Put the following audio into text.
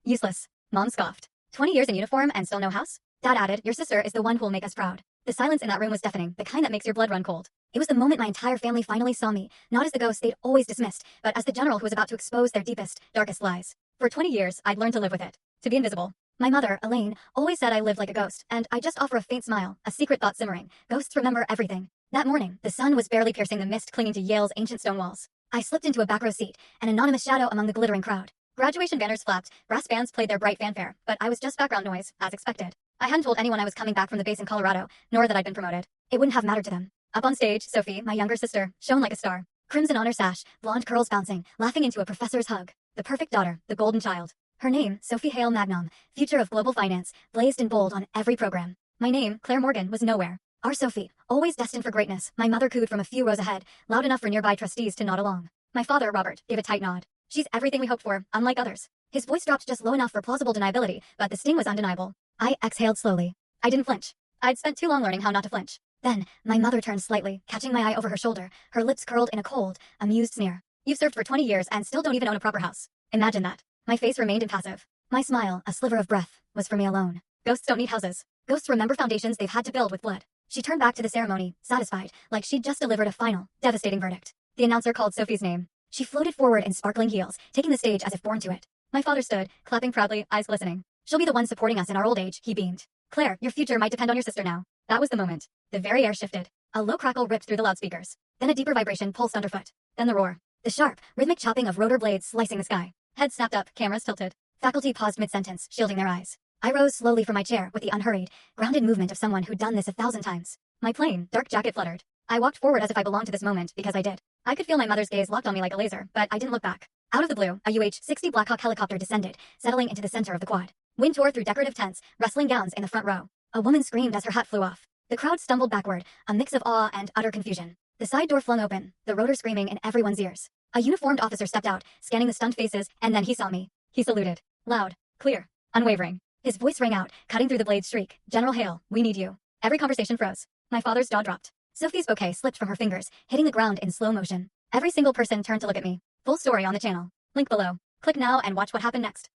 Useless. Mom scoffed. 20 years in uniform and still no house? Dad added, your sister is the one who'll make us proud. The silence in that room was deafening, the kind that makes your blood run cold. It was the moment my entire family finally saw me, not as the ghost they'd always dismissed, but as the general who was about to expose their deepest, darkest lies. For 20 years, I'd learned to live with it. To be invisible. My mother, Elaine, always said I lived like a ghost, and I just offer a faint smile, a secret thought simmering. Ghosts remember everything. That morning, the sun was barely piercing the mist clinging to Yale's ancient stone walls. I slipped into a back row seat, an anonymous shadow among the glittering crowd. Graduation banners flapped, brass bands played their bright fanfare, but I was just background noise, as expected. I hadn't told anyone I was coming back from the base in Colorado, nor that I'd been promoted. It wouldn't have mattered to them. Up on stage, Sophie, my younger sister, shone like a star. Crimson honor sash, blonde curls bouncing, laughing into a professor's hug. The perfect daughter, the golden child. Her name, Sophie Hale Magnom, future of global finance, blazed in bold on every program. My name, Claire Morgan, was nowhere. Our Sophie, always destined for greatness, my mother cooed from a few rows ahead, loud enough for nearby trustees to nod along. My father, Robert, gave a tight nod. She's everything we hoped for, unlike others. His voice dropped just low enough for plausible deniability, but the sting was undeniable. I exhaled slowly. I didn't flinch. I'd spent too long learning how not to flinch. Then, my mother turned slightly, catching my eye over her shoulder, her lips curled in a cold, amused sneer. You've served for 20 years and still don't even own a proper house. Imagine that. My face remained impassive. My smile, a sliver of breath, was for me alone. Ghosts don't need houses. Ghosts remember foundations they've had to build with blood. She turned back to the ceremony, satisfied, like she'd just delivered a final, devastating verdict. The announcer called Sophie's name. She floated forward in sparkling heels, taking the stage as if born to it. My father stood, clapping proudly, eyes glistening. She'll be the one supporting us in our old age, he beamed. Claire, your future might depend on your sister now. That was the moment. The very air shifted. A low crackle ripped through the loudspeakers. Then a deeper vibration pulsed underfoot. Then the roar. The sharp, rhythmic chopping of rotor blades slicing the sky. Heads snapped up, cameras tilted. Faculty paused mid-sentence, shielding their eyes. I rose slowly from my chair with the unhurried, grounded movement of someone who'd done this 1,000 times. My plain, dark jacket fluttered. I walked forward as if I belonged to this moment because I did. I could feel my mother's gaze locked on me like a laser, but I didn't look back. Out of the blue, a UH-60 Blackhawk helicopter descended, settling into the center of the quad. Wind tore through decorative tents, wrestling gowns in the front row. A woman screamed as her hat flew off. The crowd stumbled backward, a mix of awe and utter confusion. The side door flung open, the rotor screaming in everyone's ears. A uniformed officer stepped out, scanning the stunned faces, and then he saw me. He saluted. Loud, clear, unwavering. His voice rang out, cutting through the blade's shriek. General Hale, we need you. Every conversation froze. My father's jaw dropped. Sophie's bouquet slipped from her fingers, hitting the ground in slow motion. Every single person turned to look at me. Full story on the channel. Link below. Click now and watch what happened next.